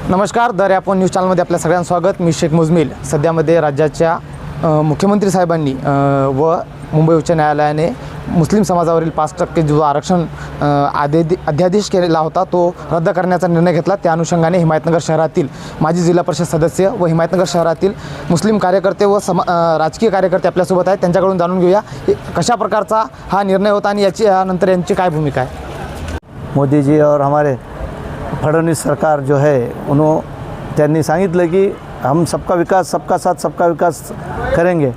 नमस्कार, दर आपण न्यूज चॅनलमध्ये आपल्या सगळ्यांचं स्वागत. मी शेख मुजमिल. सध्यामध्ये राज्याच्या मुख्यमंत्री साहेबांनी व मुंबई उच्च न्यायालयाने मुस्लिम समाजावरील 5% जो आरक्षण अध्यादेश केलेला होता तो रद्द करण्याचा निर्णय घेतला. त्या अनुषंगाने हिमायतनगर शहरातील माजी जिल्हा परिषद सदस्य व हिमायतनगर शहरातील मुस्लिम कार्यकर्ते व राजकीय कार्यकर्ते आपल्यासोबत आहेत. त्यांच्याकडून जाणून घेऊया कशा प्रकारचा हा निर्णय होता आणि यानंतर यांची काय भूमिका आहे. मोदी जी और हमारे फडणवीस सरकार जो है त्यांनी सांगितलं की हम सबका विकास सबका साथ सबका विकास करेंगे.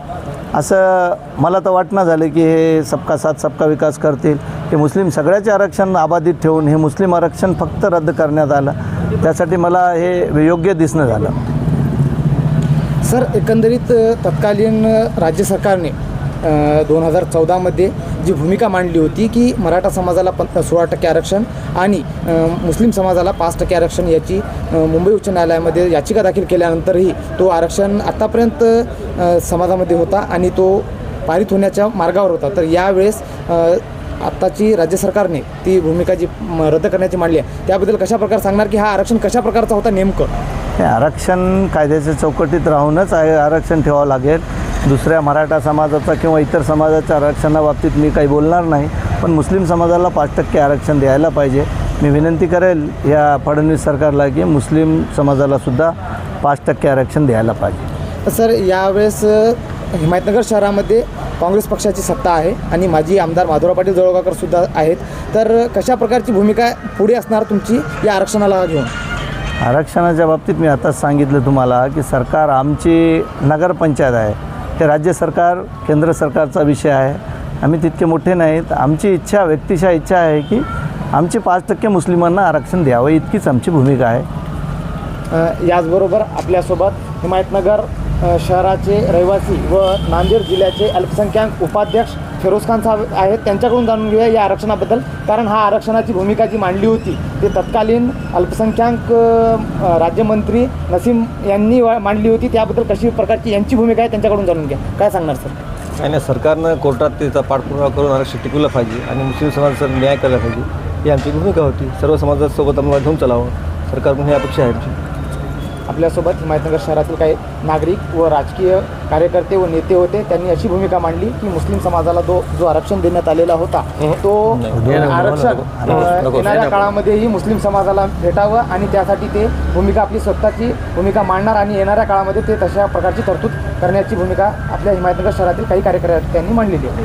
असं मला तर वाटणं झालं की हे सबका साथ सबका विकास करतील. हे मुस्लिम सगळ्याचे आरक्षण अबाधित ठेवून हे मुस्लिम आरक्षण फक्त रद्द करण्यात आलं. त्यासाठी मला हे योग्य दिसणं झालं. सर, एकंदरीत तत्कालीन राज्य सरकारने 2014मध्ये जी भूमिका मांडली होती की मराठा समाजाला 16% आरक्षण आणि मुस्लिम समाजाला 5% आरक्षण याची मुंबई उच्च न्यायालयामध्ये याचिका दाखल केल्यानंतरही तो आरक्षण आत्तापर्यंत समाजामध्ये होता आणि तो पारित होण्याच्या मार्गावर होता. तर यावेळेस आत्ताची राज्य सरकारने ती भूमिका जी रद्द करण्याची मांडली आहे त्याबद्दल कशा प्रकारे सांगणार की हा आरक्षण कशा प्रकारचा होता नेमकं? हे आरक्षण कायद्याच्या चौकटीत राहूनच आरक्षण ठेवावं लागेल. दुसऱ्या मराठा समाजाचा किंवा इतर समाजाच्या आरक्षणाबाबतीत मी काही बोलणार नाही, पण मुस्लिम समाजाला 5% आरक्षण द्यायला पाहिजे. मी विनंती करेल या फडणवीस सरकारला की मुस्लिम समाजालासुद्धा 5% आरक्षण द्यायला पाहिजे. सर, यावेळेस हिमायतनगर शहरामध्ये काँग्रेस पक्षाची सत्ता आहे आणि माजी आमदार माधवराव पाटील जळगावकरसुद्धा आहेत. तर कशा प्रकारची भूमिका पुढे असणार तुमची या आरक्षणाला घेऊन? आरक्षणाच्या बाबतीत मी आताच सांगितलं तुम्हाला की सरकार आमची नगरपंचायत आहे. हे राज्य सरकार केंद्र सरकारचा विषय आहे. आम्ही तितके मोठे नाहीत. आमची इच्छा व्यक्तिशः इच्छा आहे की आमची 5% मुस्लिमांना आरक्षण द्यावं, इतकीच आमची भूमिका आहे. याचबरोबर आपल्यासोबत हिमायतनगर शहराचे रहिवासी व नांदेड जिल्ह्याचे अल्पसंख्याक उपाध्यक्ष फिरोज खान साहेब आहेत. त्यांच्याकडून जाणून घेऊया या आरक्षणाबद्दल. कारण हा आरक्षणाची भूमिका जी मांडली होती ते तत्कालीन अल्पसंख्याक राज्यमंत्री नसीम यांनी मांडली होती. त्याबद्दल कशी प्रकारची यांची भूमिका आहे त्यांच्याकडून जाणून घ्या. काय सांगणार सर? आणि सरकारनं कोर्टात त्याचा पाठपुरावा करून आरक्षण टिकवलं पाहिजे आणि मुस्लिम समाजाचा न्याय केला पाहिजे ही आमची भूमिका होती. सर्व समाजासोबत आम्हाला घेऊन चालावं सरकारकडून ही अपेक्षा आहे आमची. आपल्यासोबत हिमायतनगर शहरातील काही नागरिक व राजकीय कार्यकर्ते व नेते होते. त्यांनी अशी भूमिका मांडली की मुस्लिम समाजाला जो आरक्षण देण्यात आलेला होता तो आरक्षण येणाऱ्या काळामध्येही मुस्लिम समाजाला भेटावं आणि त्यासाठी ते भूमिका आपली स्वतःची भूमिका मांडणार आणि येणाऱ्या काळामध्ये ते तशा प्रकारची तरतूद करण्याची भूमिका आपल्या हिमायतनगर शहरातील काही कार्यकर्त्यांनी मांडलेली आहे.